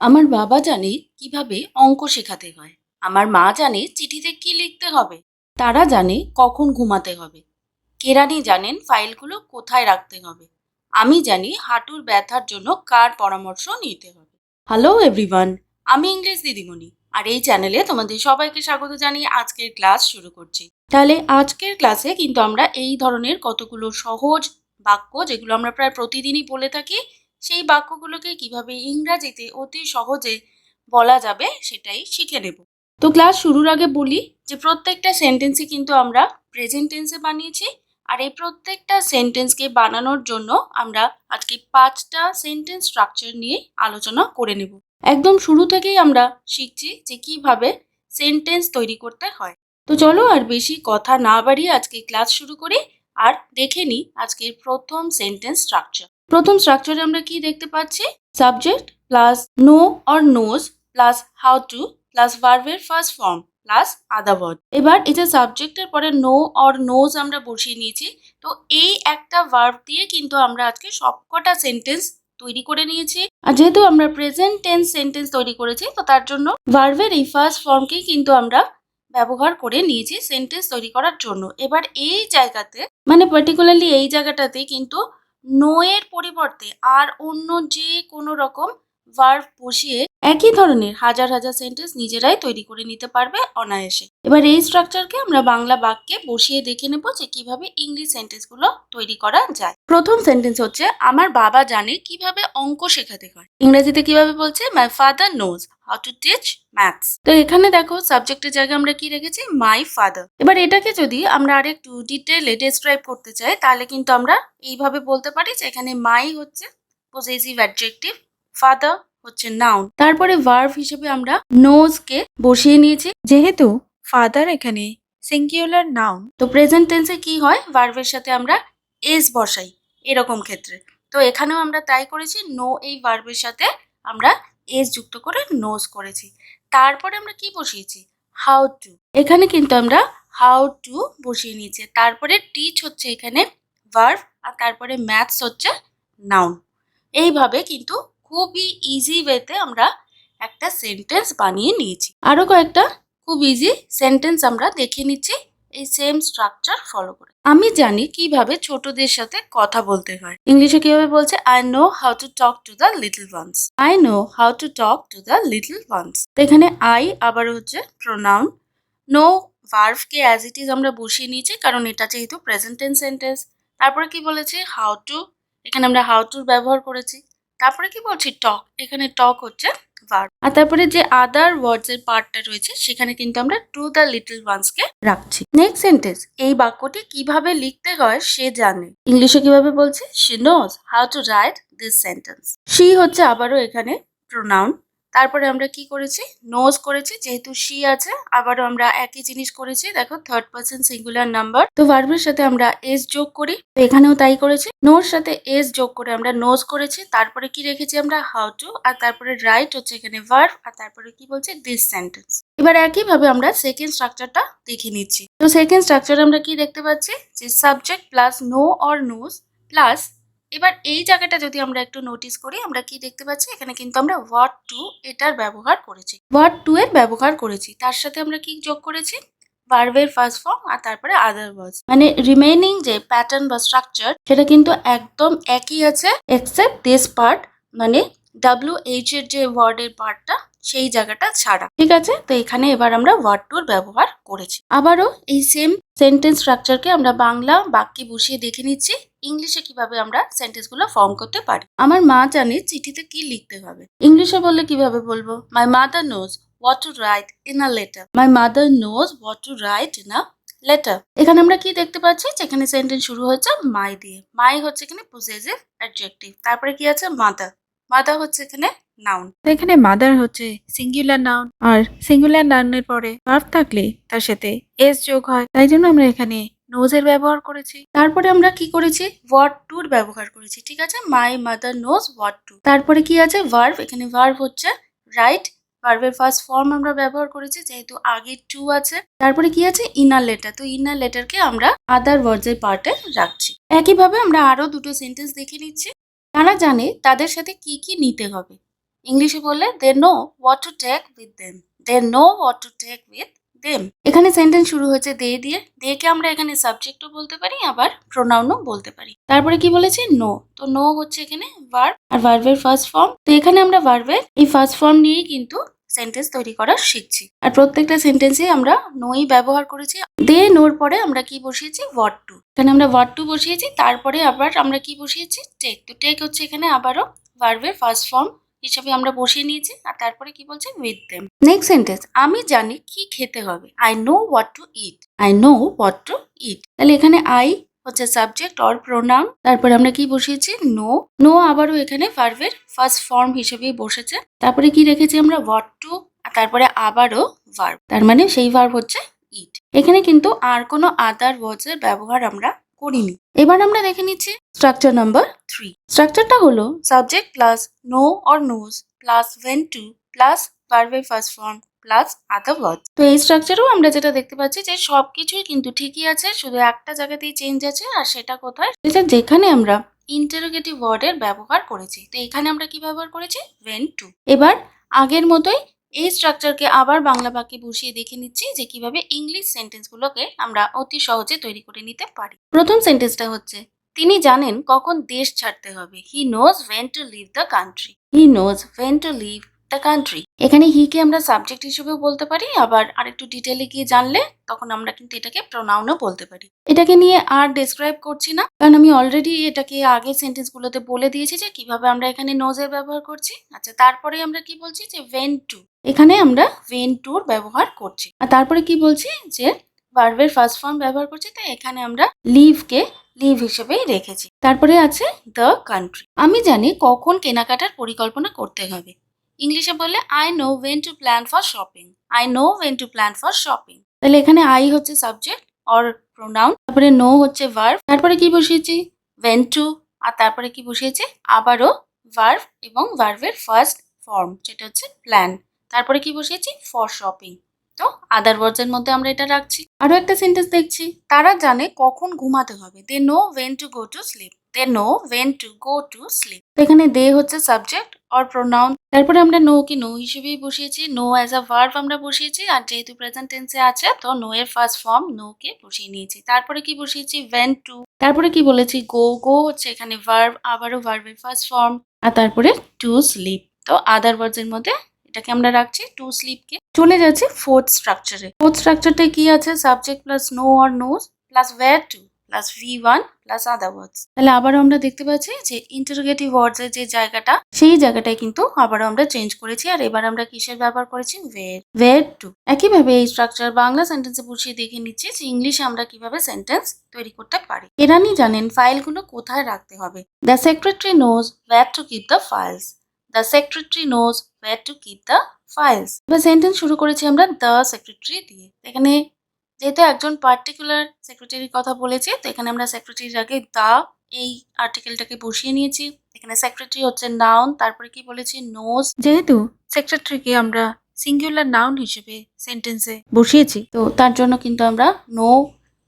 আমার বাবা জানে কিভাবে অঙ্ক শেখাতে হয়। আমার মা জানে চিঠিতে কি লিখতে হবে। তারা জানে কখন ঘুমাতে হবে। কেরানি জানেন ফাইলগুলো কোথায় রাখতে হবে। আমি জানি হাঁটুর ব্যথার জন্য কার পরামর্শ নিতে হবে। হ্যালো এভরিওয়ান, আমি ইংলিশ দিদিমণি। আর এই চ্যানেলে তোমাদের সবাইকে স্বাগত জানিয়ে আজকের ক্লাস শুরু করছি। তাহলে আজকের ক্লাসে কিন্তু আমরা এই ধরনের কতগুলো সহজ বাক্য, যেগুলো আমরা প্রায় প্রতিদিনই বলে থাকি, সেই বাক্যগুলোকে কিভাবে ইংরাজিতে অতি সহজে বলা যাবে সেটাই শিখে নেব। তো ক্লাস শুরুর আগে বলি যে প্রত্যেকটা সেন্টেন্সই কিন্তু আমরা প্রেজেন্ট টেন্সে বানিয়েছি। আর এই প্রত্যেকটা সেন্টেন্সকে বানানোর জন্য আমরা আজকে 5টা সেন্টেন্স স্ট্রাকচার নিয়ে আলোচনা করে নেব। একদম শুরু থেকেই আমরা শিখছি যে কিভাবে সেন্টেন্স তৈরি করতে হয়। তো চলো আর বেশি কথা না বাড়িয়ে আজকে ক্লাস শুরু করি আর দেখে নিই আজকের প্রথম সেন্টেন্স স্ট্রাকচার। প্রথম স্ট্রাকচারে আমরা কি দেখতে পাচ্ছি? Subject plus know or knows plus how to plus ভার্বের first form plus other word. এবার এটা সাবজেক্টের পরে নো অর নোজ আমরা বসিয়ে নিয়েছি। তো এই একটা ভার্ব দিয়ে কিন্তু আমরা আজকে সবকটা সেন্টেন্স তৈরি করে নিয়েছি। আর যেহেতু আমরা প্রেজেন্ট টেন্স সেন্টেন্স তৈরি করেছি, তো তার জন্য ভার্বের এই ফার্স্ট ফর্মকেই কিন্তু আমরা ব্যবহার করে নিয়েছি সেন্টেন্স তৈরি করার জন্য। এবার এই জায়গাতে মানে পার্টিকুলারলি এই জায়গাটাতে কিন্তু নো এর পরিবর্তে আর অন্য যে কোনো রকম ভার্ব বসিয়ে একই ধরনের হাজার হাজার সেন্টেন্স নিজেরাই তৈরি করে নিতে পারবে অনায়াসে। এবার এই স্ট্রাকচারকে আমরা বাংলা বাক্যে বসিয়ে দেখে নেব যে কিভাবে ইংলিশ সেন্টেন্সগুলো তৈরি করা যায়। প্রথম সেন্টেন্স হচ্ছে আমার বাবা জানে কিভাবে অঙ্ক শেখাতে হয়। ইংরেজিতে কিভাবে বলছে? My father knows how to teach maths. তো এখানে দেখো সাবজেক্টের জায়গায় আমরা কি রেখেছি? My father. এবার এটাকে যদি আমরা আরেকটু ডিটেইলে ডেসক্রাইব করতে চাই তাহলে কিন্তু আমরা এইভাবে বলতে পারি যে এখানে মাই হচ্ছে পজেসিভ অ্যাডজেক্টিভ, ফাদার হচ্ছে নাউন, তারপরে ভার্ব হিসেবে আমরা নোজকে বসিয়ে নিয়েছি। যেহেতু ফাদার এখানে সিঙ্গুলার নাউন, তো প্রেজেন্ট টেন্সে কি হয়? ভার্বের সাথে আমরা এস বসাই এরকম ক্ষেত্রে। তো এখানেও আমরা তাই করেছি, নো এই ভার্বের সাথে আমরা এস যুক্ত করে নোজ করেছি। তারপরে আমরা কি বসিয়েছি? How to. এখানে কিন্তু আমরা হাউ টু বসিয়ে নিয়েছি। তারপরে টিচ হচ্ছে এখানে ভার্ব, আর তারপরে ম্যাথস হচ্ছে নাউন। এইভাবে কিন্তু খুবই ইজি ওয়েতে আমরা একটা সেন্টেন্স বানিয়ে নিয়েছি। আরো কয়েকটা খুব ইজি সেন্টেন্স আমরা দেখে নিচ্ছি এই সেম স্ট্রাকচার ফলো করে। আমি জানি কিভাবে ছোটদের সাথে কথা বলতে হয়। ইংলিশে কিভাবে বলছে? I know how to talk to the little ones. I know how to talk to the little ones. তো এখানে আই আবার হচ্ছে প্রোনাউন। নো ভার্বকে অ্যাজ ইট ইজ আমরা বসিয়ে নিয়েছি কারণ এটা যেহেতু প্রেজেন্ট টেন্স সেন্টেন্স। তারপরে কি বলেছি? হাউ টু, এখানে আমরা হাউ টুর ব্যবহার করেছি। তারপরে কি বলছি? টক, এখানে টক হচ্ছে ভার্ব। আর তারপরে যে আদার ওয়ার্ডস এর পার্টটা রয়েছে সেখানে কিন্তু আমরা টু দ্য লিটল ওয়ান্স কে রাখছি। নেক্সট সেন্টেন্স, এই বাক্যটি কিভাবে লিখতে হয় সে জানে। ইংলিশে কিভাবে বলছে? She knows how to right this sentence. She হচ্ছে আবারও এখানে প্রোনাউন। তারপরে আমরা কি করেছি? নোজ করেছি, যেহেতু শি আছে আবারও আমরা একই জিনিস করেছি। দেখো থার্ড পারসন সিঙ্গুলার নাম্বার, তো ভার্বের সাথে আমরা এস যোগ করি, তো এখানেও তাই করেছি। নোর সাথে এস যোগ করে আমরা নোজ করেছি। তারপরে কি রেখেছি আমরা? হাউ টু, আর তারপরে রাইট হচ্ছে এখানে ভার্ব, আর তারপরে কি বলছে? This sentence. এবার একইভাবে আমরা সেকেন্ড স্ট্রাকচারটা দেখে নিচ্ছি। তো সেকেন্ড স্ট্রাকচারে আমরা কি দেখতে পাচ্ছি? যে subject plus know or knows plus, এবার এই জায়গাটা যদি আমরা একটু নোটিস করি আমরা কি দেখতে পাচ্ছি? এখানে কিন্তু আমরা ওয়াট টু এটার ব্যবহার করেছি, ওয়াট টু এর ব্যবহার করেছি। তার সাথে আমরা কি যোগ করেছি? ভার্বের ফার্স্ট ফর্ম, আর তারপরে আদার ওয়ার্ডস। মানে রিমেইনিং যে প্যাটার্ন বা স্ট্রাকচার সেটা কিন্তু একদম একই আছে, এক্সেপ্ট দিস পার্ট, মানে WH এর যে ওয়ার্ডের পার্টটা সেই জায়গাটা ছাড়া। ঠিক আছে, তো এখানে এবার আমরা ওয়াট টুর ব্যবহার করেছি। আবারও এই সেম সেন্টেন্স স্ট্রাকচারকে আমরা বাংলা বাক্যে বসিয়ে দেখে নিচ্ছি ইংলিশে কিভাবে আমরা সেন্টেন্সগুলো ফর্ম করতে পারি। আমার মা জানে চিঠিতে কি লিখতে হবে। ইংলিশে বললে কিভাবে বলবো? My mother knows what to write in a letter. My mother knows what to write in a letter. এখানে আমরা কি দেখতে পাচ্ছি? যেখানে সেন্টেন্স শুরু হচ্ছে মাই দিয়ে। মাই হচ্ছে এখানে পজেসিভ অ্যাডজেক্টিভ। তারপরে কি আছে? মাদার। মাদার হচ্ছে এখানে নাউন। তো এখানে মাদার হচ্ছে সিঙ্গুলার নাউন, আর সিঙ্গুলার নাউনের পরে ভার্ব থাকলে তার সাথে এস যোগ হয়, তাই জন্য আমরা এখানে নোজ এর ব্যবহার করেছি। তারপরে আমরা কি করেছি? ওয়াট টুর ব্যবহার করেছি। ঠিক আছে, my mother knows what to. তারপরে কি আছে? ভার্ব। এখানে ভার্ব হচ্ছে রাইট, ভার্বের ফার্স্ট ফর্ম আমরা ব্যবহার করেছি যেহেতু আগে টু আছে। তারপরে কি আছে? Inner letter. তো ইনার লেটারকে আমরা আদার ওয়ার্ডস এর পার্টে রাখছি। একইভাবে আমরা আরো দুটো সেন্টেন্স দেখে নিচ্ছি। তারা জানে তাদের সাথে কি কি নিতে হবে। ইংলিশে বললে they know what to take with them, they know what to take with them. এখানে সেন্টেন্স শুরু হয়েছে দে দিয়ে, দেকে আমরা এখানে সাবজেক্টও বলতে পারি আবার প্রোনাউনও বলতে পারি। তারপরে কি বলেছি নো, তো নো হচ্ছে এখানে ভার্ব আর ভার্বের ফার্স্ট ফর্ম। তো এখানে আমরা ভার্বের এই ফার্স্ট ফর্ম নিয়েই কিন্তু সেন্টেন্স তৈরি করা শিখছি, আর প্রত্যেকটা সেন্টেন্সে আমরা নোই ব্যবহার করেছি। দে নোর পরে আমরা কি বসিয়েছি হোয়াট টু, এখানে আমরা হোয়াট টু বসিয়েছি, তারপরে আবার আমরা কি বসিয়েছি টেক। তো টেক হচ্ছে এখানে আবারও ভার্বের ফার্স্ট ফর্ম হিসাবে আমরা বসিয়ে নিয়েছি, আর তারপরে কি বলছে উইথ দেম। নেক্সট সেন্টেন্স, আমি জানি কি খেতে হবে, I know what to eat, I know what to eat. তাহলে এখানে আই হচ্ছে সাবজেক্ট অর প্রোনাউন, তারপরে আমরা কি বসিয়েছি নো, নো আবারও এখানে ভার্বের ফার্স্ট ফর্ম হিসেবেই বসেছে। তারপরে কি রেখেছি আমরা হোয়াট টু, আর তারপরে আবারও ভার্ব, তার মানে সেই ভার্ব হচ্ছে ইট। এখানে কিন্তু আর কোনো আদার ওয়ার্ডস এর ব্যবহার আমরা করিনি। এবার আমরা দেখে নিচ্ছি স্ট্রাকচার নাম্বার 3। স্ট্রাকচারটা হলো subject plus know or knows plus when to plus ভার্বের first form plus other words. তো এই স্ট্রাকচারেও আমরা যেটা দেখতে পাচ্ছি যে সবকিছুই কিন্তু ঠিকই আছে, শুধু একটা জায়গাতেই চেঞ্জ আছে, আর সেটা কোথায়, সেটা যেখানে আমরা ইন্টারোগেটিভ ওয়ার্ডের ব্যবহার করেছি। তো এখানে আমরা কি ব্যবহার করেছি ওয়েন টু। এবার আগের মতোই এই স্ট্রাকচারকে আবার বাংলা বাক্যে বসিয়ে দেখে নিচ্ছি যে কিভাবে ইংলিশ সেন্টেন্সগুলোকে আমরা অতি সহজে তৈরি করে নিতে পারি। প্রথম সেন্টেন্সটা হচ্ছে তিনি জানেন কখন দেশ ছাড়তে হবে, he knows when to leave the country, he knows when to leave the country. এখানে হি কে আমরা সাবজেক্ট হিসেবেও বলতে পারি, আবার আরেকটু ডিটেলে গিয়ে জানলে তখন আমরা কিন্তু এটাকে প্রোনাউনও বলতে পারি। এটাকে নিয়ে আর ডেসক্রাইব করছি না, কারণ আমি অলরেডি এটাকে আগের সেন্টেন্সগুলোতে বলে দিয়েছি যে কিভাবে আমরা এখানে নোজের ব্যবহার করছি। আচ্ছা, তারপরে আমরা কি বলছি যে ওয়েন টু, এখানে আমরা ওয়েন টুর ব্যবহার করছি, আর তারপরে কি বলছি যে ভার্বের ফার্স্ট ফর্ম ব্যবহার করছি, তাই এখানে আমরা লিভকে লিভ হিসেবেই রেখেছি। তারপরে আছে দ্য কান্ট্রি, আমি জানি কখন কেনাকাটার পরিকল্পনা করতে হবে। ইংলিশে বললে I know when two plan for shopping, I know when two plan for shopping. তাহলে এখানে আই হচ্ছে সাবজেক্ট অর প্রোনাউন, তারপরে নো হচ্ছে ভার্ব, তারপরে কি বসিয়েছি ওয়েন টু, আর তারপরে কি বসিয়েছি আবারও ভার্ব এবং ভার্বের ফার্স্ট ফর্ম যেটা হচ্ছে প্ল্যান, তারপরে কি বসিয়েছি ফর শপিং। তো আদার ওয়ার্ডস এর মধ্যে আমরা এটা রাখছি। আরো একটা সেন্টেন্স দেখছি, তারা জানে কখন ঘুমাতে হবে, they know when to go to sleep, they know when to go to sleep. তো এখানে দে হচ্ছে সাবজেক্ট অর প্রোনাউন, তারপরে আমরা নো কে নো হিসেবেই বসিয়েছি, নো অ্যাজ আ ভার্ব আমরা বসিয়েছি, আর যেহেতু প্রেজেন্ট টেন্সে আছে তো নো এর ফার্স্ট ফর্ম নো কে বসিয়ে নিয়েছি। তারপরে কি বসিয়েছি ওয়েন টু, তারপরে কি বলেছি গো, গো হচ্ছে এখানে ভার্ব, আবারও ভার্বের ফার্স্ট ফর্ম, আর তারপরে টু স্লিপ। তো আদার ওয়ার্ডস এর মধ্যে এটাকে আমরা রাখছি টু স্লিপকে। চলে যাচ্ছে ফোর্থ স্ট্রাকচারে। ফোর্থ স্ট্রাকচারটা কি আছে subject plus know or knows plus where to plus V1 plus other words. তাহলে আবারও আমরা দেখতে পাচ্ছি যে ইন্টারোগেটিভ ওয়ার্ডস এর যে জায়গাটা সেই জায়গাটায় কিন্তু আবারও আমরা চেঞ্জ করেছি, আর এবার আমরা কিসের ব্যবহার করেছি ওয়্যার টু। একইভাবে এই স্ট্রাকচার বাংলা সেন্টেন্সে বসিয়ে দেখে নিচ্ছি যে ইংলিশে আমরা কিভাবে সেন্টেন্স তৈরি করতে পারি। কেরানি জানেন ফাইলগুলো কোথায় রাখতে হবে, the secretary knows where to keep the files, the secretary knows where to keep the files. এবার সেন্টেন্স শুরু করেছি আমরা দ্য সেক্রেটারি দিয়ে। এখানে যেহেতু একজন পার্টিকুলার সেক্রেটারির কথা বলেছি, তো এখানে আমরা সেক্রেটারির আগে দ্য এই আর্টিকেলটাকে বসিয়ে নিয়েছি। এখানে সেক্রেটারি হচ্ছে নাউন, তারপরে কি বলেছি নোজ, যেহেতু সেক্রেটারিকে আমরা সিঙ্গুলার নাউন হিসেবে সেন্টেন্সে বসিয়েছি, তো তার জন্য কিন্তু আমরা নো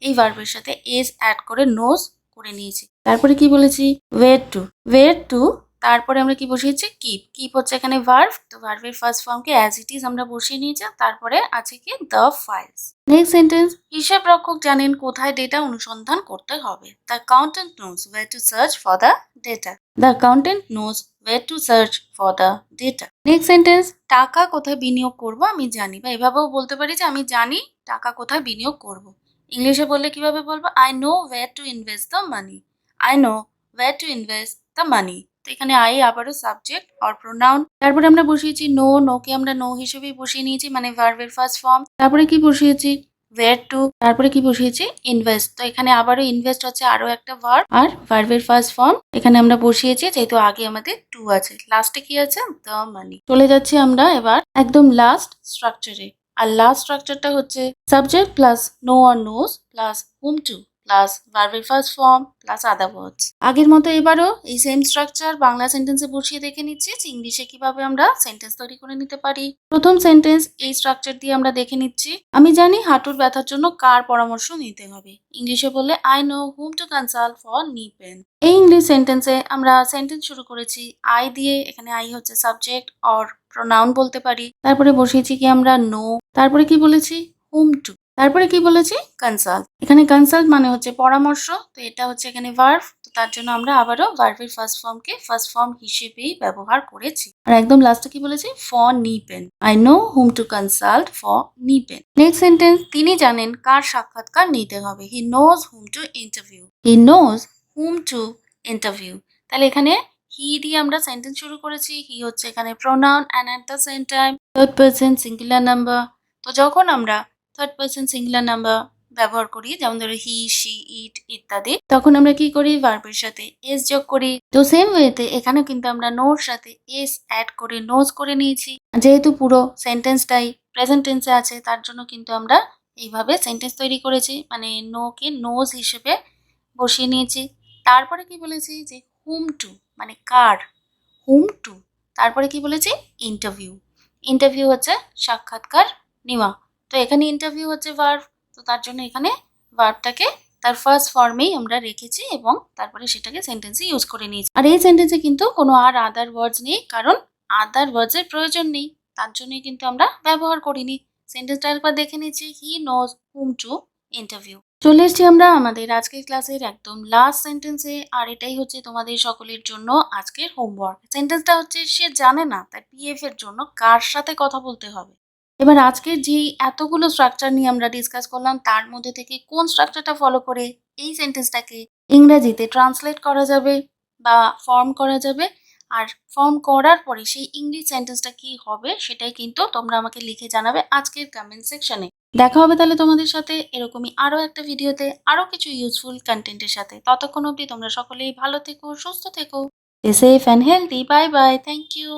এই ভার্বের সাথে এস অ্যাড করে নোজ করে নিয়েছি। তারপরে কি বলেছি ওয়ের টু, ওয়ের টু, তারপরে আমরা কি বসিয়েছি কিপ, কিপ হচ্ছে এখানে ভার্ব, তো ভার্বের ফার্স্ট ফর্মকে অ্যাজ ইট ইজ আমরা বসিয়ে নিয়েছি, তারপরে আছে কি দ্য ফাইলস। নেক্সট সেন্টেন্স, হিসাব রক্ষক জানেন কোথায় ডেটা অনুসন্ধান করতে হবে, the accountant knows where to search for the data, the accountant knows where to search for the data. Next sentence, টাকা কোথায় বিনিয়োগ করব আমি জানি, বা এভাবেও বলতে পারি যে আমি জানি টাকা কোথায় বিনিয়োগ করব। ইংলিশে বললে কিভাবে বলবো I know wire to invest the money, I know wire to invest the money. তো এখানে আই আবারও সাবজেক্ট অর প্রোনাউন, তারপরে আমরা বসিয়েছি নো, নোকে আমরা নো হিসেবেই বসিয়ে নিয়েছি মানে ভার্বের ফার্স্ট ফর্ম, তারপরে কি বসিয়েছি ওয়্যার টু, তারপরে কি বসিয়েছি ইনভেস্ট। তো এখানে আবারও ইনভেস্ট হচ্ছে আরো একটা ভার্ব, আর ভার্বের ফার্স্ট ফর্ম এখানে আমরা বসিয়েছি যেহেতু আগে আমাদের টু আছে, লাস্টে কি আছে দ্য মানি। চলে যাচ্ছি আমরা এবার একদম লাস্ট স্ট্রাকচারে, আর লাস্ট স্ট্রাকচারটা হচ্ছে subject plus know or knows plus whom to plus ভার্বের first form plus other words. আগের মতো এবারও এই সেম স্ট্রাকচার বাংলা সেন্টেন্সে বসিয়ে দেখে নিচ্ছি যে ইংলিশে কিভাবে আমরা সেন্টেন্স তৈরি করে নিতে পারি। প্রথম সেন্টেন্স এই স্ট্রাকচার দিয়ে আমরা দেখে নিচ্ছি। আমি জানি হাঁটুর ব্যথার জন্য কার পরামর্শ নিতে হবে। ইংলিশে বললে I know whom to consult for knee pen. এই ইংলিশ সেন্টেন্সে আমরা সেন্টেন্স শুরু করেছি আই দিয়ে। এখানে আই হচ্ছে সাবজেক্ট অর প্রোনাউন বলতে পারি। তারপরে বসিয়েছি কি আমরা নো, তারপরে কি বলেছি হুম টু, তারপরে কি বলেছি কনসাল্ট। এখানে কনসাল্ট মানে হচ্ছে পরামর্শ, তো এটা হচ্ছে এখানে ভার্ব, তো তার জন্য আমরা আবারও ভার্বের ফার্স্ট ফর্মকে ফার্স্ট ফর্ম হিসেবেই ব্যবহার করেছি। আর একদম লাস্টে কি বলেছি for knee pain. I know whom to consult for knee pain. Next sentence তিনি জানেন কার সাক্ষাৎকার নিতে হবে। He knows whom to interview. He knows whom to interview. তাহলে এখানে হি দিয়ে আমরা সেন্টেন্স শুরু করেছি। হি হচ্ছে এখানে pronoun and at the same time third person singular number. তো যখন আমরা থার্ড পারসন সিঙ্গুলার নাম্বার ব্যবহার করি, যেমন ধরো হি, শি, ইট ইত্যাদি, তখন আমরা কি করি ভার্বের সাথে এস যোগ করি। তো সেম ওয়েতে এখানেও কিন্তু আমরা নোর সাথে এস অ্যাড করে নোজ করে নিয়েছি। যেহেতু পুরো সেন্টেন্সটাই প্রেজেন্ট টেন্সে আছে, তার জন্য কিন্তু আমরা এইভাবে সেন্টেন্স তৈরি করেছি, মানে নোকে নোজ হিসেবে বসিয়ে নিয়েছি। তারপরে কি বলেছি যে হুম টু মানে কার, হুম টু। তারপরে কি বলেছি ইন্টারভিউ। ইন্টারভিউ হচ্ছে সাক্ষাৎকার নেওয়া। তো এখানে ইন্টারভিউ হচ্ছে ভার্ব, তো তার জন্য এখানে ভার্বটাকে তার ফার্স্ট ফর্মেই আমরা রেখেছি এবং তারপরে সেটাকে সেন্টেন্সে ইউজ করে নিয়েছি। আর এই সেন্টেন্সে কিন্তু কোনো আর আদার ওয়ার্ডস নেই, কারণ আদার ওয়ার্ডসের প্রয়োজন নেই, তার জন্যই কিন্তু আমরা ব্যবহার করিনি। সেন্টেন্সটা একবার দেখে নিচ্ছি, he knows whom to interview. চলে এসেছি আমরা আমাদের আজকের ক্লাসের একদম লাস্ট সেন্টেন্সে, আর এটাই হচ্ছে তোমাদের সকলের জন্য আজকের হোমওয়ার্ক। সেন্টেন্সটা হচ্ছে সে জানে না তার পিএফ এর জন্য কার সাথে কথা বলতে হবে। এবার আজকের যে এতগুলো স্ট্রাকচার নিয়ে আমরা ডিসকাস করলাম, তার মধ্যে থেকে কোন স্ট্রাকচারটা ফলো করে এই সেন্টেন্সটাকে ইংরেজিতে ট্রান্সলেট করা যাবে বা ফর্ম করা যাবে, আর ফর্ম করার পরে সেই ইংলিশ সেন্টেন্সটা কি হবে সেটাই কিন্তু তোমরা আমাকে লিখে জানাবে আজকের কমেন্ট সেকশনে। দেখা হবে তাহলে তোমাদের সাথে এরকমই আরো একটা ভিডিওতে আরো কিছু ইউজফুল কন্টেন্টের সাথে। ততক্ষণ অবধি তোমরা সকলেই ভালো থেকো, সুস্থ থেকো, stay safe and healthy. Bye bye, thank you.